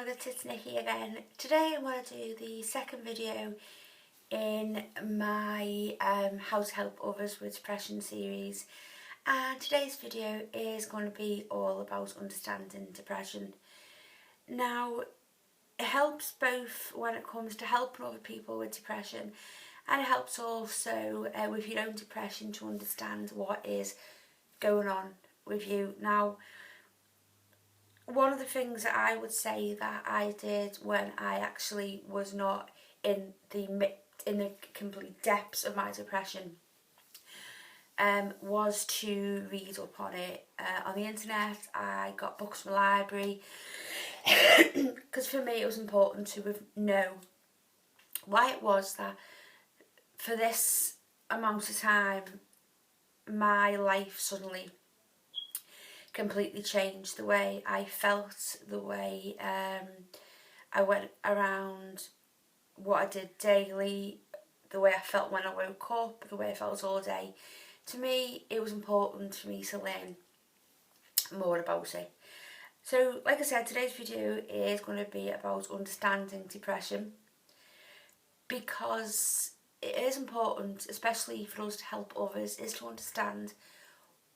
Nuggets, it's Nikki again. Today I'm going to do the second video in my How to Help Others with Depression series, and today's video is going to be all about understanding depression. Now, it helps both when it comes to helping other people with depression, and it helps also with your own depression to understand what is going on with you. Now, one of the things that I would say that I did when I actually was not in the complete depths of my depression was to read up on it on the internet. I got books from the library because for me it was important to know why it was that for this amount of time my life suddenly completely changed. The way I felt, the way I went around, what I did daily, the way I felt when I woke up, the way I felt all day. To me, it was important for me to learn more about it. So, like I said, today's video is going to be about understanding depression, because it is important, especially for us to help others, is to understand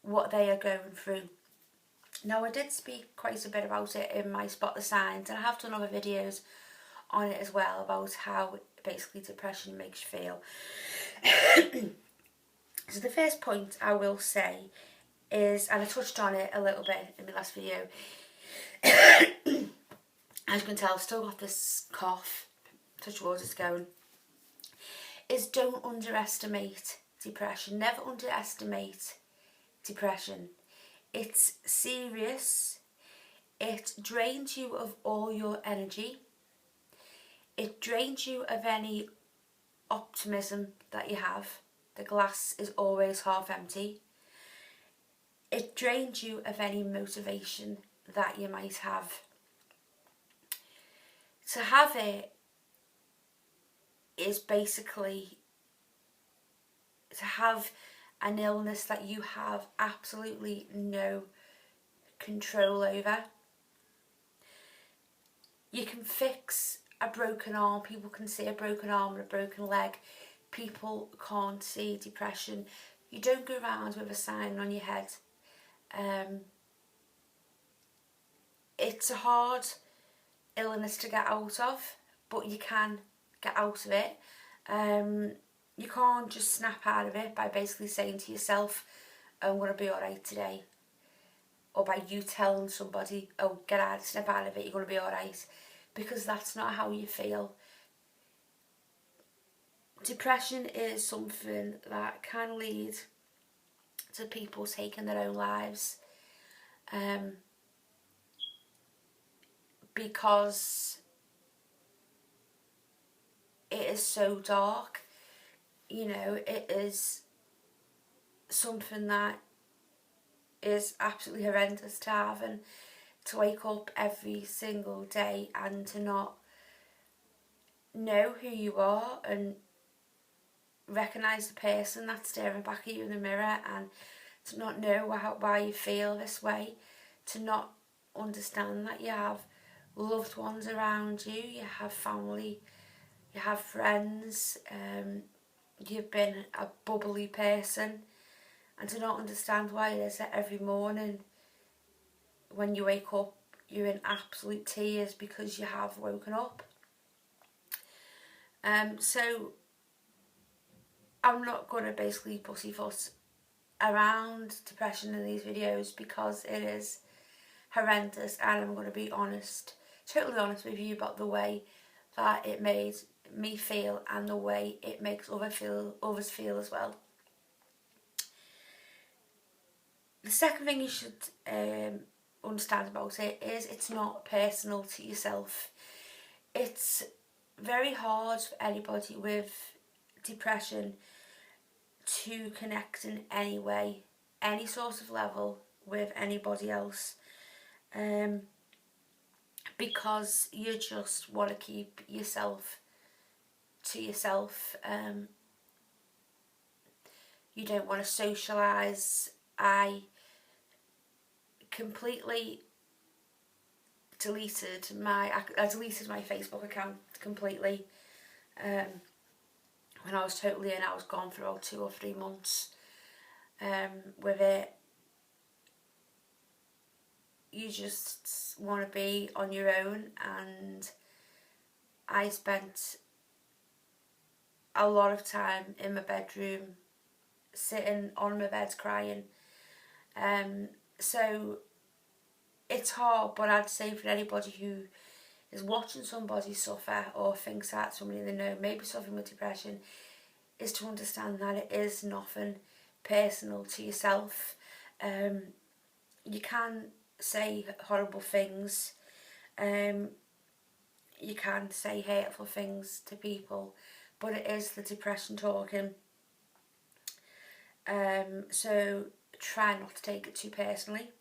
what they are going through. Now, I did speak quite a bit about it in my Spot the Signs, and I have done other videos on it as well about how basically depression makes you feel. So the first point I will say is, and I touched on it a little bit in my last video, as you can tell I've still got this cough, touch wood, it's going, is don't underestimate depression. Never underestimate depression. It's serious. It drains you of all your energy. It drains you of any optimism that you have. The glass is always half empty. It drains you of any motivation that you might have. To have it is basically to have an illness that you have absolutely no control over. You can fix a broken arm, people can see a broken arm and a broken leg. People can't see depression. You don't go around with a sign on your head. It's a hard illness to get out of, but you can get out of it. You can't just snap out of it by basically saying to yourself, I'm going to be alright today. Or by you telling somebody, oh, snap out of it, you're going to be alright. Because that's not how you feel. Depression is something that can lead to people taking their own lives. Because it is so dark. You know, it is something that is absolutely horrendous to have, and to wake up every single day and to not know who you are and recognise the person that's staring back at you in the mirror, and to not know why you feel this way, to not understand that you have loved ones around you, you have family, you have friends, you've been a bubbly person, and to not understand why it is that every morning when you wake up you're in absolute tears because you have woken up. So I'm not going to basically pussyfoot around depression in these videos, because it is horrendous, and I'm going to be honest, totally honest with you about the way that it made me feel and the way it makes others feel as well. The second thing you should understand about it is it's not personal to yourself. It's very hard for anybody with depression to connect in any way, any sort of level with anybody else, because you just want to keep yourself to yourself. You don't want to socialise. I completely I deleted my Facebook account completely. When I was totally in, I was gone for about 2 or 3 months. With it, you just want to be on your own, and I spent a lot of time in my bedroom, sitting on my bed crying. So it's hard, but I'd say for anybody who is watching somebody suffer or thinks that somebody they know maybe suffering with depression, is to understand that it is nothing personal to yourself. You can say horrible things, you can say hateful things to people, but it is the depression talking. So try not to take it too personally.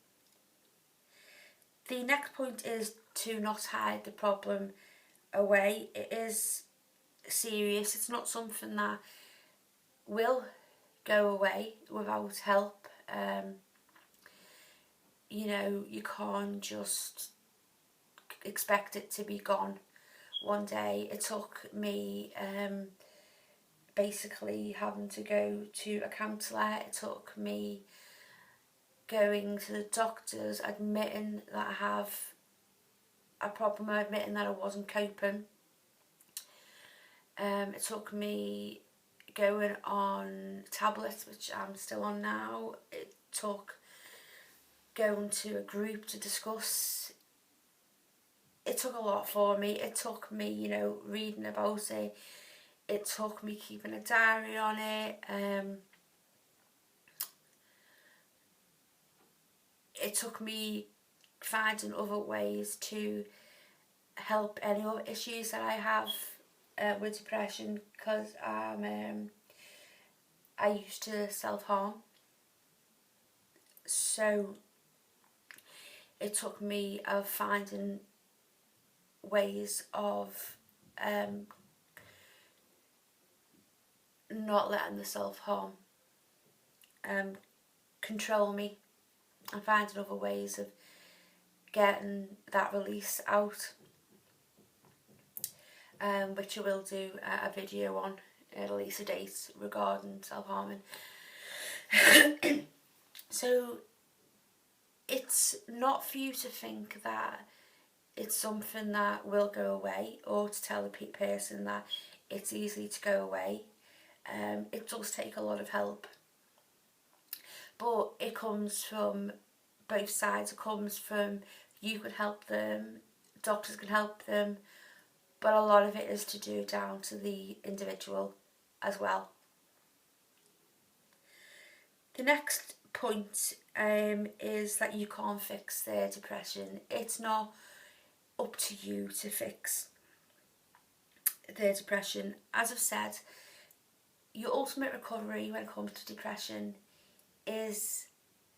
The next point is to not hide the problem away. It is serious. It's not something that will go away without help. You know, you can't just expect it to be gone one day. It took me basically having to go to a counsellor. It took me going to the doctors, admitting that I have a problem, admitting that I wasn't coping. It took me going on tablets, which I'm still on now. It took going to a group to discuss. It took a lot for me. It took me, you know, reading about it. It took me keeping a diary on it. It took me finding other ways to help any other issues that I have with depression, because I used to self-harm. So it took me finding ways of not letting the self-harm control me, and finding other ways of getting that release out, which I will do a video on at a later date regarding self-harming. So it's not for you to think that it's something that will go away, or to tell the person that it's easy to go away. It does take a lot of help, but it comes from both sides. It comes from you can help them, doctors can help them, but a lot of it is to do down to the individual as well. The next point is that you can't fix their depression. It's not up to you to fix their depression. As I've said, your ultimate recovery when it comes to depression is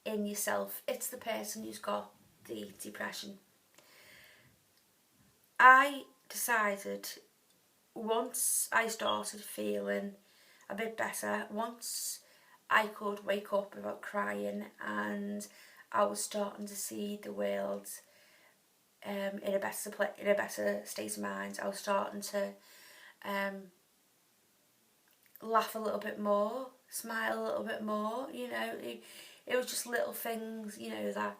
in yourself. It's the person who's got the depression. I decided once I started feeling a bit better, once I could wake up without crying, and I was starting to see the world in a better state of mind. I was starting to laugh a little bit more, smile a little bit more. You know, it was just little things. You know, that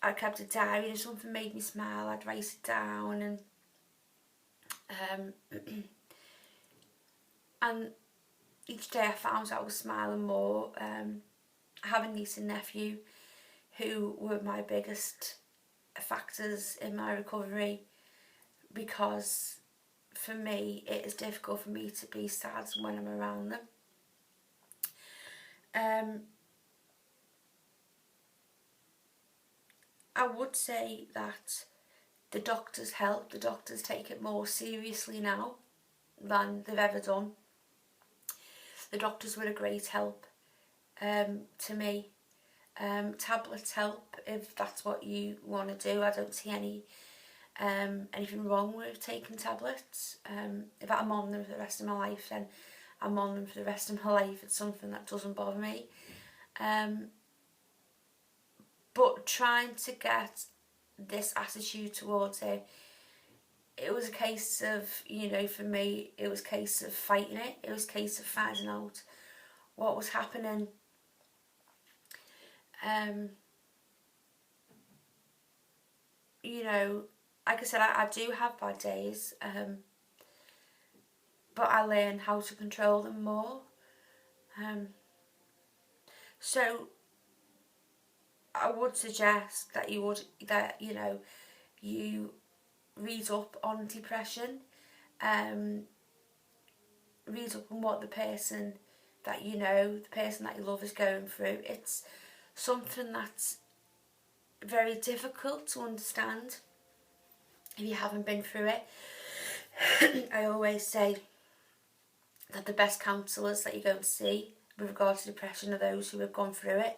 I kept a diary. If something made me smile, I'd write it down, and each day I found I was smiling more. I have a niece and nephew who were my biggest factors in my recovery, because for me it is difficult for me to be sad when I'm around them. I would say that the doctors help. The doctors take it more seriously now than they've ever done. The doctors were a great help to me. Tablets help if that's what you want to do. I don't see anything wrong with taking tablets. If I'm on them for the rest of my life, then I'm on them for the rest of my life. It's something that doesn't bother me. But trying to get this attitude towards it. It was a case of, you know, for me, it was a case of fighting it. It was a case of finding out what was happening. You know, like I said, I do have bad days, but I learn how to control them more. So I would suggest that you read up on depression, read up on what the person that you know, the person that you love is going through. It's something that's very difficult to understand if you haven't been through it. I always say that the best counsellors that you're going to see with regard to depression are those who have gone through it.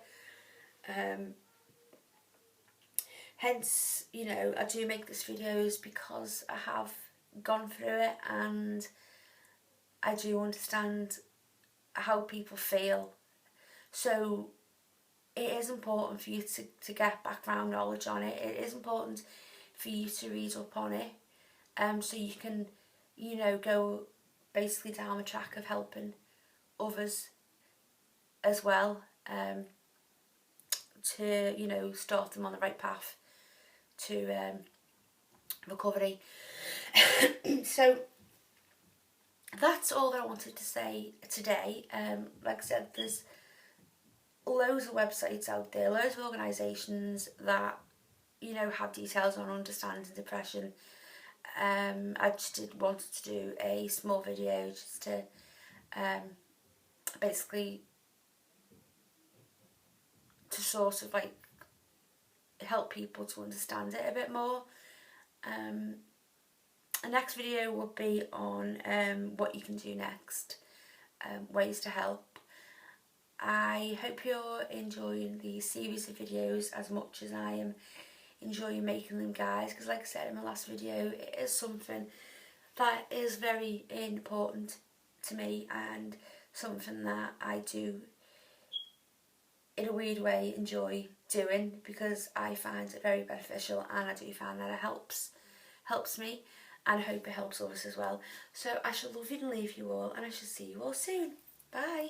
Hence, you know, I do make these videos because I have gone through it and I do understand how people feel. So it is important for you to get background knowledge on it. It is important for you to read up on it, so you can, you know, go basically down the track of helping others as well, to, you know, start them on the right path to recovery. So that's all that I wanted to say today. Like I said, there's loads of websites out there, loads of organisations that, you know, have details on understanding depression. I just wanted to do a small video just to basically to sort of like help people to understand it a bit more. The next video will be on what you can do next, ways to help. I hope you're enjoying the series of videos as much as I am enjoying making them, guys, because like I said in my last video, it is something that is very important to me and something that I do in a weird way enjoy doing, because I find it very beneficial and I do find that it helps me, and I hope it helps others as well. So I shall love you and leave you all, and I shall see you all soon. Bye.